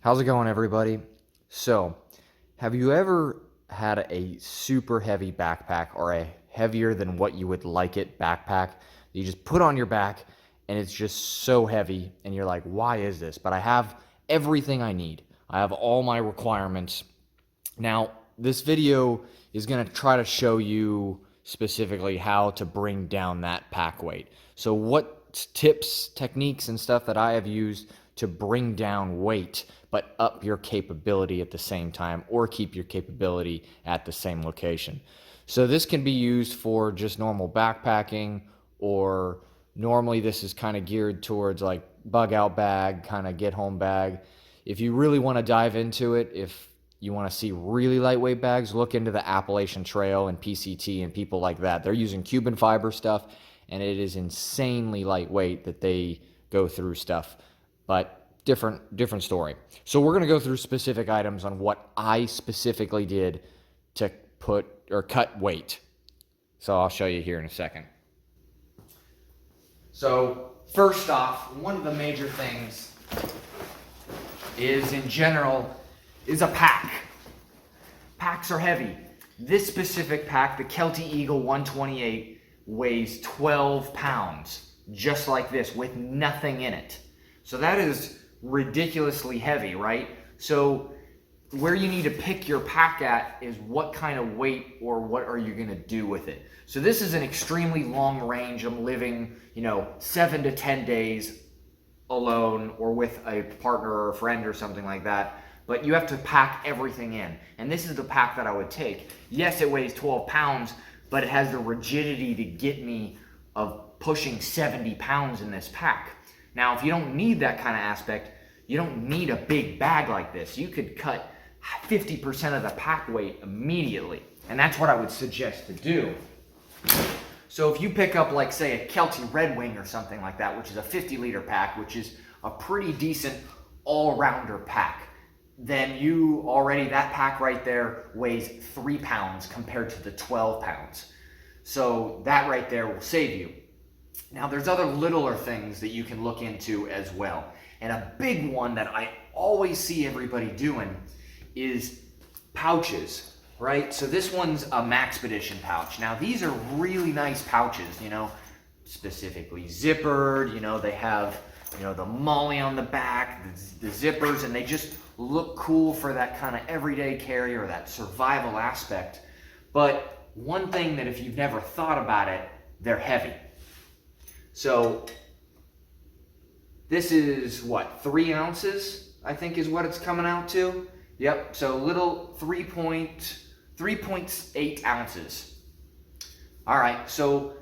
How's it going, everybody? So, have you ever had a super heavy backpack or a heavier than what you would like it backpack that you just put on your back and it's just so heavy and you're like, why is this? But I have everything I need. I have all my requirements. Now, this video is going to try to show you specifically how to bring down that pack weight. So, what tips, techniques, and stuff that I have used to bring down weight but up your capability at the same time, or keep your capability at the same location. So, this can be used for just normal backpacking, or normally this is kind of geared towards like bug out bag, kind of get home bag. If you really want to dive into it, if you want to see really lightweight bags, look into the Appalachian Trail and PCT and people like that. They're using Cuban fiber stuff, and it is insanely lightweight that they go through stuff. But different story. So we're going to go through specific items on what I specifically did to put or cut weight. So I'll show you here in a second. So first off, one of the major things is, in general, is a pack. Packs are heavy. This specific pack, the Kelty Eagle 128, weighs 12 pounds, just like this, with nothing in it. So that is ridiculously heavy, right? So where you need to pick your pack at is what kind of weight or what are you going to do with it. So this is an extremely long range. I'm living, 7 to 10 days alone or with a partner or a friend or something like that. But you have to pack everything in. And this is the pack that I would take. Yes, it weighs 12 pounds, but it has the rigidity to get me of pushing 70 pounds in this pack. Now, if you don't need that kind of aspect, you don't need a big bag like this. You could cut 50% of the pack weight immediately. And that's what I would suggest to do. So if you pick up, like, say, a Kelty Red Wing or something like that, which is a 50-liter pack, which is a pretty decent all-rounder pack, then that pack right there weighs 3 pounds compared to the 12 pounds. So that right there will save you. Now, there's other littler things that you can look into as well. And a big one that I always see everybody doing is pouches, right? So this one's a Maxpedition pouch. Now, these are really nice pouches, specifically zippered. They have, the MOLLE on the back, the zippers, and they just look cool for that kind of everyday carry or that survival aspect. But one thing that if you've never thought about it, they're heavy. So this is what, 3 ounces, I think is what it's coming out to. Yep, so little 3.8 ounces. All right, so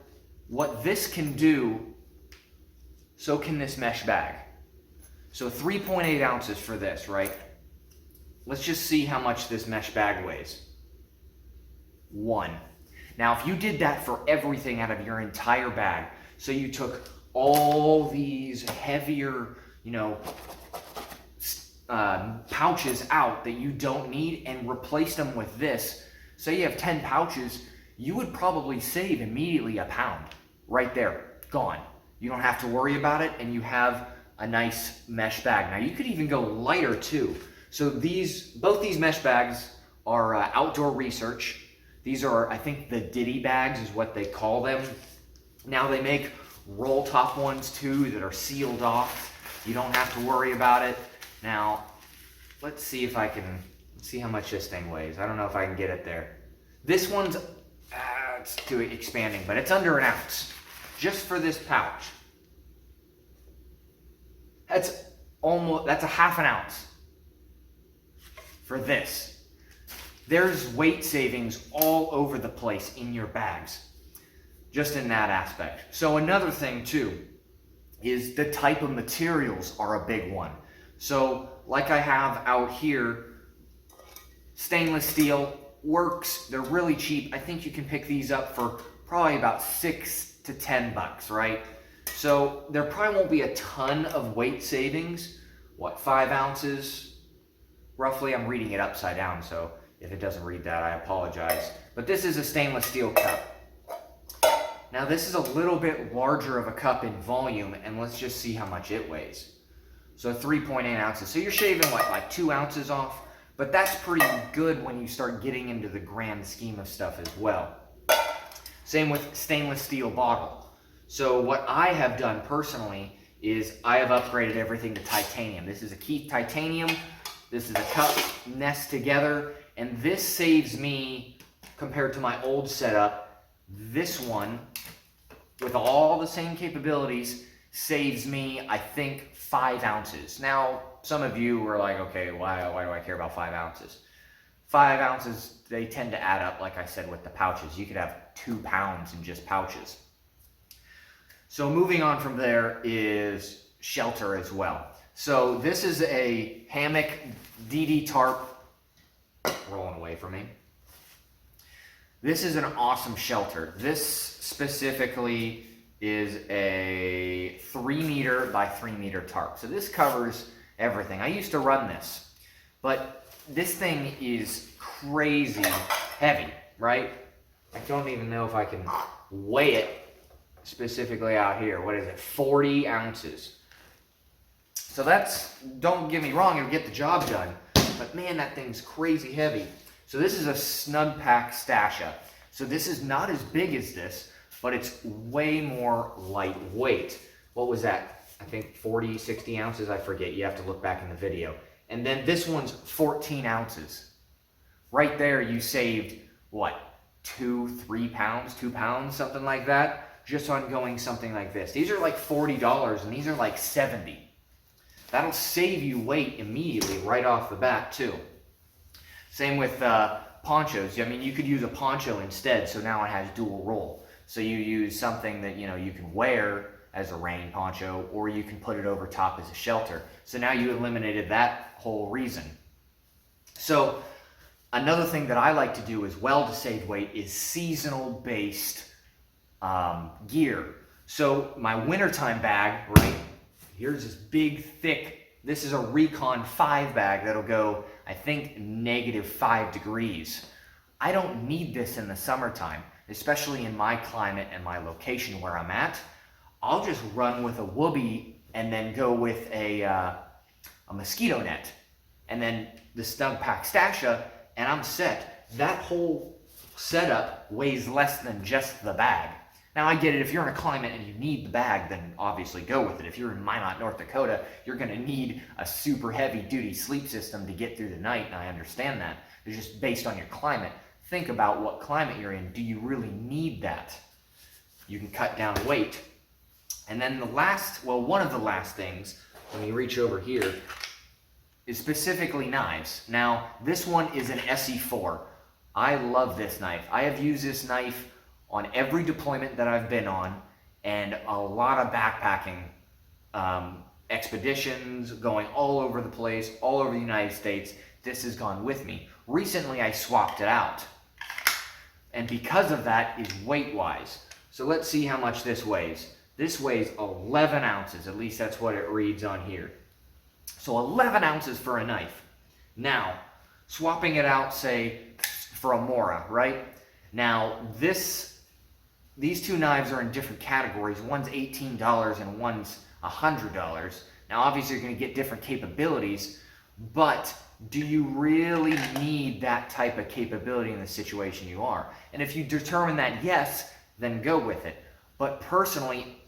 what this can do, so can this mesh bag. So 3.8 ounces for this, right? Let's just see how much this mesh bag weighs. 1. Now, if you did that for everything out of your entire bag, so you took all these heavier, pouches out that you don't need and replaced them with this, say you have 10 pouches, you would probably save immediately a pound right there, gone. You don't have to worry about it, and you have a nice mesh bag. Now, you could even go lighter too. So both these mesh bags are Outdoor Research. These are, I think, the Diddy bags is what they call them. Now, they make roll top ones too that are sealed off. You don't have to worry about it. Now, let's see if I can see how much this thing weighs. I don't know if I can get it there. This one's it's too expanding, but it's under an ounce just for this pouch. That's a half an ounce for this. There's weight savings all over the place in your bags, just in that aspect. So another thing too is the type of materials are a big one. So like I have out here, stainless steel works. They're really cheap. I think you can pick these up for probably about $6 to $10, right? So there probably won't be a ton of weight savings. 5 ounces? Roughly, I'm reading it upside down, so if it doesn't read that, I apologize. But this is a stainless steel cup. Now this is a little bit larger of a cup in volume, and let's just see how much it weighs. So 3.8 ounces. So you're shaving what, like 2 ounces off? But that's pretty good when you start getting into the grand scheme of stuff as well. Same with stainless steel bottle. So what I have done personally is I have upgraded everything to titanium. This is a Keith titanium. This is a cup nest together. And this saves me, compared to my old setup, this one, with all the same capabilities, saves me, I think, 5 ounces. Now, some of you were like, okay, why do I care about 5 ounces? 5 ounces, they tend to add up, like I said, with the pouches. You could have 2 pounds in just pouches. So moving on from there is shelter as well. So this is a hammock DD tarp, rolling away from me. This is an awesome shelter. This specifically is a 3 meter by 3 meter tarp. So this covers everything. I used to run this, but this thing is crazy heavy, right? I don't even know if I can weigh it specifically out here. What is it? 40 ounces. So that's, don't get me wrong, it'll get the job done, but man, that thing's crazy heavy. So this is a Snugpak Stasha. So this is not as big as this, but it's way more lightweight. What was that? I think 40, 60 ounces, I forget. You have to look back in the video. And then this one's 14 ounces. Right there, you saved, what, 3 pounds, 2 pounds, something like that, just on going something like this. These are like $40, and these are like 70. That'll save you weight immediately right off the bat, too. Same with ponchos. I mean, you could use a poncho instead, so now it has dual role. So you use something that, you know, you can wear as a rain poncho, or you can put it over top as a shelter. So now you eliminated that whole reason. So another thing that I like to do as well to save weight is seasonal based gear. So my wintertime bag, right, here's this big thick, this is a Recon 5 bag that'll go, I think, -5 degrees. I don't need this in the summertime, especially in my climate and my location where I'm at. I'll just run with a Whoopee and then go with a mosquito net, and then the Snugpak Stasha, and I'm set. That whole setup weighs less than just the bag. Now, I get it, if you're in a climate and you need the bag, then obviously go with it. If you're in Minot, North Dakota, you're going to need a super heavy-duty sleep system to get through the night, and I understand that. It's just based on your climate. Think about what climate you're in. Do you really need that? You can cut down weight. And then the last, well, one of the last things, when you reach over here, is specifically knives. Now, this one is an SE4. I love this knife. I have used this knife on every deployment that I've been on, and a lot of backpacking expeditions, going all over the place, all over the United States. This has gone with me. Recently, I swapped it out. And because of that is weight-wise. So let's see how much this weighs. This weighs 11 ounces, at least that's what it reads on here. So 11 ounces for a knife. Now, swapping it out, say, for a Mora, right? Now, these two knives are in different categories. One's $18 and one's $100. Now, obviously, you're going to get different capabilities, but do you really need that type of capability in the situation you are? And if you determine that yes, then go with it. But personally,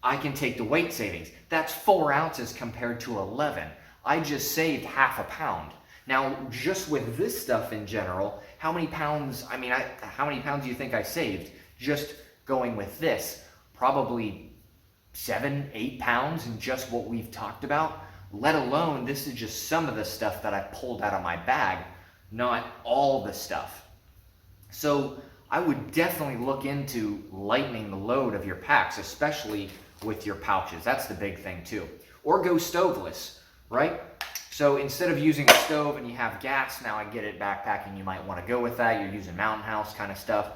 I can take the weight savings. That's 4 ounces compared to 11. I just saved half a pound. Now, just with this stuff in general, how many pounds, how many pounds do you think I saved just going with this? Probably 7, 8 pounds in just what we've talked about, let alone this is just some of the stuff that I pulled out of my bag, not all the stuff. So I would definitely look into lightening the load of your packs, especially with your pouches. That's the big thing too. Or go stoveless, right? So instead of using a stove and you have gas, now I get it, backpacking, you might want to go with that. You're using Mountain House kind of stuff.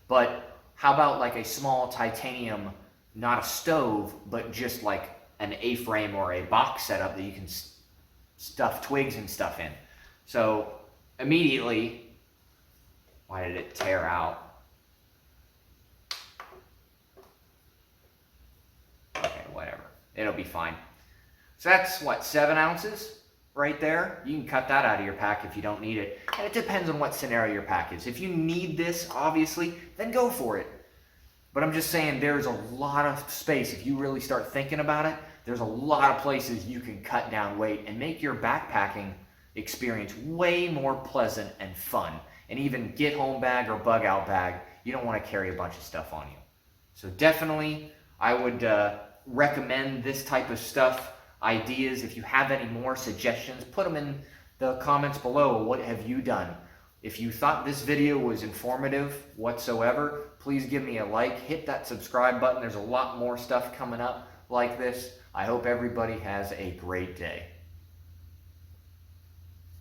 But how about like a small titanium, not a stove, but just like an A-frame or a box setup that you can stuff twigs and stuff in. So immediately, why did it tear out? Okay, whatever. It'll be fine. So that's what, 7 ounces right there? You can cut that out of your pack if you don't need it. And it depends on what scenario your pack is. If you need this, obviously, then go for it. But I'm just saying there's a lot of space. If you really start thinking about it, there's a lot of places you can cut down weight and make your backpacking experience way more pleasant and fun. And even get home bag or bug out bag, you don't want to carry a bunch of stuff on you. So definitely, I would recommend this type of stuff, ideas. If you have any more suggestions, put them in the comments below. What have you done? If you thought this video was informative whatsoever, please give me a like, hit that subscribe button. There's a lot more stuff coming up like this. I hope everybody has a great day.